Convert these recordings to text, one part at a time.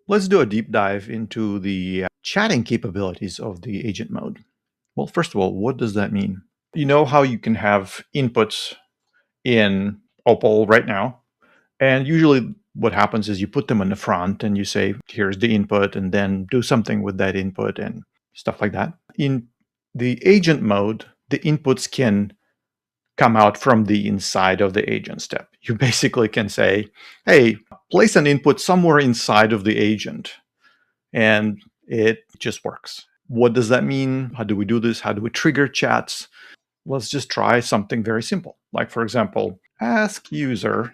Let's do a deep dive into the chatting capabilities of the agent mode. Well, first of all, what does that mean? You know how you can have inputs in Opal right now, and usually what happens is you put them in the front and you say, here's the input, and then do something with that input and stuff like that. In the agent mode, the inputs can come out from the inside of the agent step. You basically can say, hey, place an input somewhere inside of the agent, and it just works. What does that mean? How do we do this? How do we trigger chats? Let's just try something very simple. Like, for example, ask user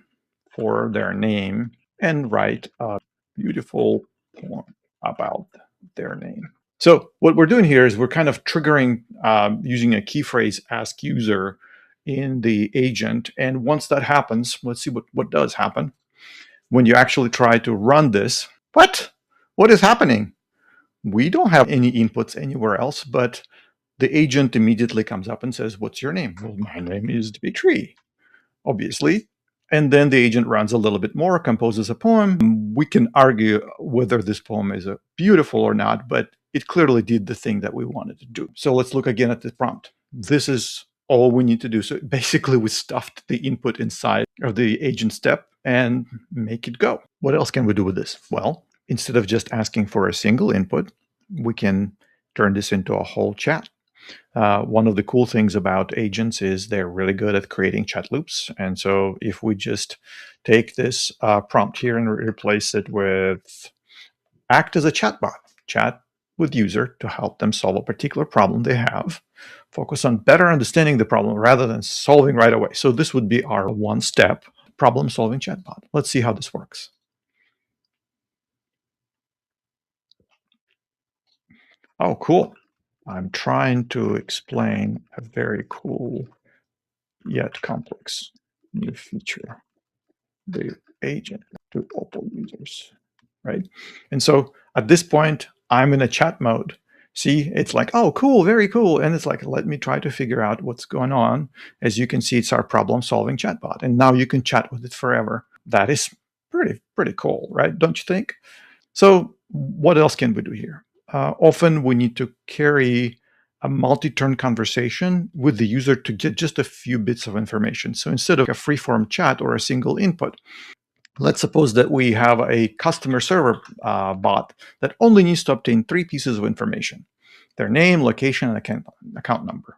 for their name and write a beautiful poem about their name. So what we're doing here is we're kind of triggering using a key phrase ask user in the agent. And once that happens, let's see what does happen. When you actually try to run this, what is happening? We don't have any inputs anywhere else, but the agent immediately comes up and says, what's your name? Well, my name is Dmitry, obviously. And then the agent runs a little bit more, composes a poem. We can argue whether this poem is beautiful or not, but it clearly did the thing that we wanted to do. So let's look again at the prompt. This is all we need to do. So basically we stuffed the input inside of the agent step and make it go. What else can we do with this? Well, instead of just asking for a single input, we can turn this into a whole chat. One of the cool things about agents is they're really good at creating chat loops. And so if we just take this prompt here and replace it with act as a chatbot, chat with user to help them solve a particular problem they have, focus on better understanding the problem rather than solving right away. So this would be our one-step problem-solving chatbot. Let's see how this works. Oh, cool. I'm trying to explain a very cool yet complex new feature, the agent to Opal users, right? And so at this point, I'm in a chat mode. See, it's like, oh, cool, very cool. And it's like, let me try to figure out what's going on. As you can see, it's our problem-solving chatbot. And now you can chat with it forever. That is pretty cool, right? Don't you think? So what else can we do here? Often we need to carry a multi-turn conversation with the user to get just a few bits of information. So instead of a free-form chat or a single input, let's suppose that we have a customer server bot that only needs to obtain 3 pieces of information: their name, location, and account number.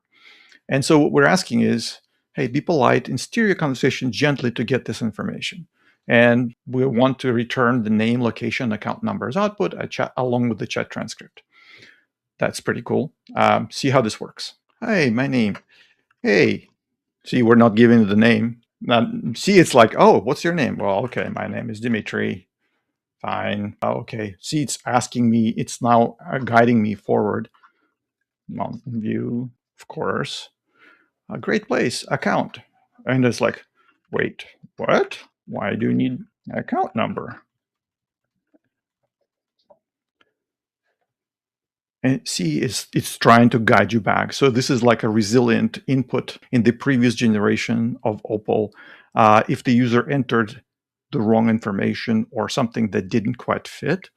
And so what we're asking is, hey, be polite and steer your conversation gently to get this information. And we want to return the name, location, account number as output, a chat along with the chat transcript. That's pretty cool. See how this works. Hey, my name. Hey, see, we're not giving the name. Now, see, it's like, oh, what's your name? Well, okay, my name is Dmitry. Fine. Okay. See, it's asking me, it's now guiding me forward. Mountain View, of course. A great place, account. And it's like, wait, what? Why do you need an account number? And see, it's trying to guide you back. So this is like a resilient input in the previous generation of Opal. If the user entered the wrong information or something that didn't quite fit,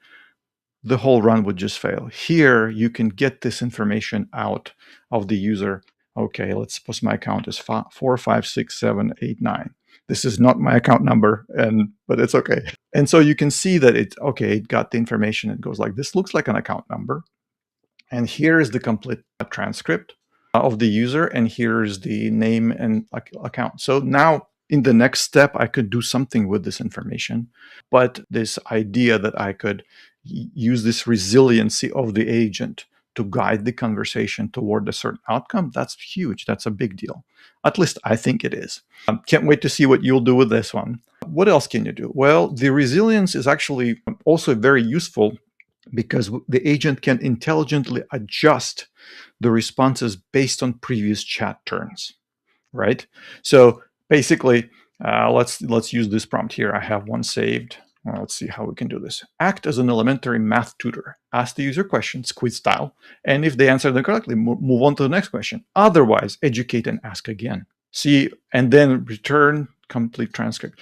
the whole run would just fail. Here, you can get this information out of the user. Okay, let's suppose my account is 4567889. This is not my account number, but it's okay. And so you can see that it got the information. It goes like, this looks like an account number. And here is the complete transcript of the user, and here's the name and account. So now in the next step, I could do something with this information. But this idea that I could use this resiliency of the agent to guide the conversation toward a certain outcome, that's huge. That's a big deal. At least I think it is. Can't wait to see what you'll do with this one. What else can you do? Well, the resilience is actually also very useful because the agent can intelligently adjust the responses based on previous chat turns, right? So basically, let's use this prompt here. I have one saved. Let's see how we can do this. Act as an elementary math tutor. Ask the user questions, quiz style, and if they answer them correctly, move on to the next question. Otherwise, educate and ask again. See, and then return complete transcript.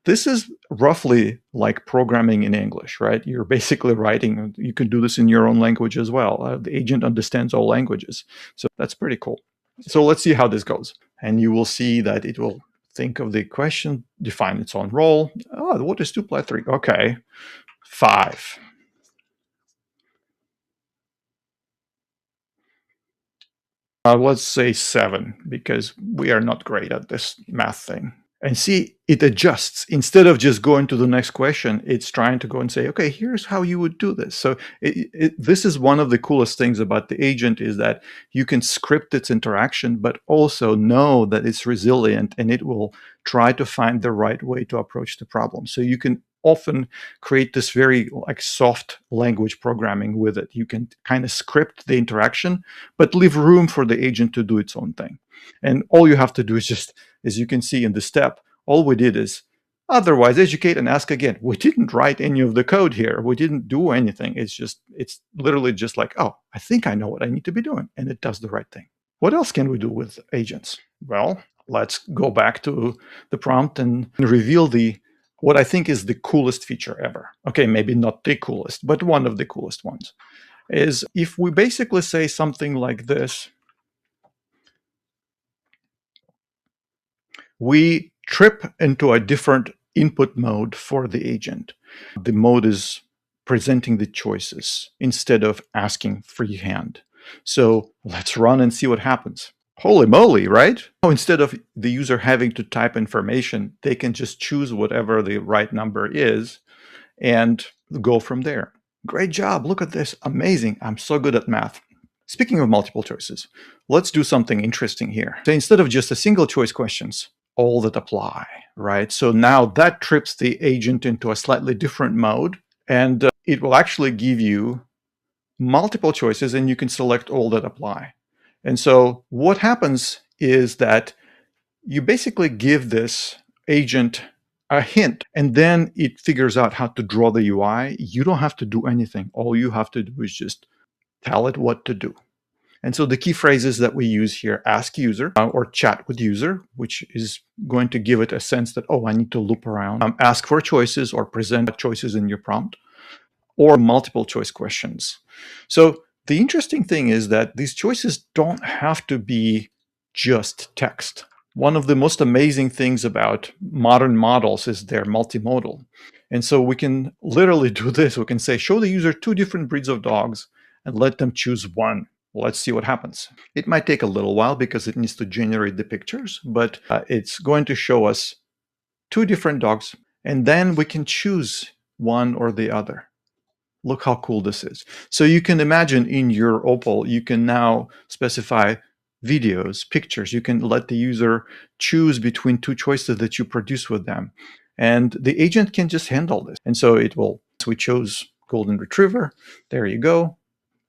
This is roughly like programming in English, right? You're basically writing, you can do this in your own language as well. The agent understands all languages. So that's pretty cool. So let's see how this goes. And you will see that it will think of the question, define its own role. Oh, what is 2 plus 3? Okay, 5. Let's say 7, because we are not great at this math thing. And see, it adjusts. Instead of just going to the next question, it's trying to go and say, okay, here's how you would do this. So this is one of the coolest things about the agent, is that you can script its interaction, but also know that it's resilient and it will try to find the right way to approach the problem. So you can often create this very like soft language programming with it. You can kind of script the interaction, but leave room for the agent to do its own thing. And all you have to do is just, as you can see in the step, all we did is otherwise educate and ask again. We didn't write any of the code here. We didn't do anything. It's literally just like, oh, I think I know what I need to be doing. And it does the right thing. What else can we do with agents? Well, let's go back to the prompt and reveal what I think is the coolest feature ever. Okay, maybe not the coolest, but one of the coolest ones is if we basically say something like this, we trip into a different input mode for the agent. The mode is presenting the choices instead of asking freehand. So let's run and see what happens. Holy moly, right? Oh, instead of the user having to type information, they can just choose whatever the right number is and go from there. Great job. Look at this. Amazing. I'm so good at math. Speaking of multiple choices, let's do something interesting here. So instead of just a single choice questions, all that apply, right? So now that trips the agent into a slightly different mode, and it will actually give you multiple choices, and you can select all that apply. And so what happens is that you basically give this agent a hint, and then it figures out how to draw the UI. You don't have to do anything. All you have to do is just tell it what to do. And so the key phrases that we use here, ask user or chat with user, which is going to give it a sense that, oh, I need to loop around, ask for choices or present choices in your prompt, or multiple choice questions. So the interesting thing is that these choices don't have to be just text. One of the most amazing things about modern models is they're multimodal. And so we can literally do this. We can say, show the user 2 different breeds of dogs and let them choose one. Let's see what happens. It might take a little while because it needs to generate the pictures, but it's going to show us 2 different dogs, and then we can choose one or the other. Look how cool this is. So you can imagine in your Opal, you can now specify videos, pictures. You can let the user choose between 2 choices that you produce with them. And the agent can just handle this. And so we chose Golden Retriever. There you go.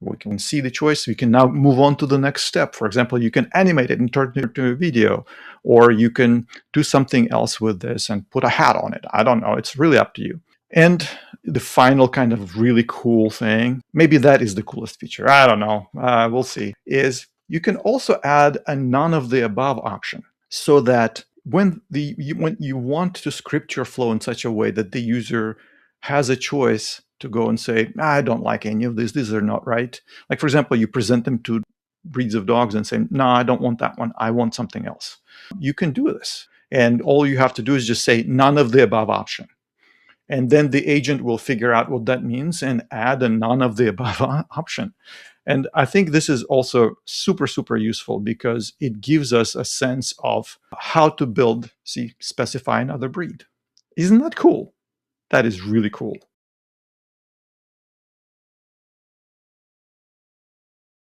We can see the choice. We can now move on to the next step. For example, you can animate it and turn it into a video, or you can do something else with this and put a hat on it. I don't know. It's really up to you. And the final kind of really cool thing, maybe that is the coolest feature, I don't know, we'll see, is you can also add a none of the above option, so that when you want to script your flow in such a way that the user has a choice to go and say, I don't like any of this, these are not right. Like, for example, you present them 2 breeds of dogs and say, no, I don't want that one, I want something else. You can do this. And all you have to do is just say none of the above option. And then the agent will figure out what that means and add a none of the above option. And I think this is also super, super useful because it gives us a sense of how to build, specify another breed. Isn't that cool? That is really cool.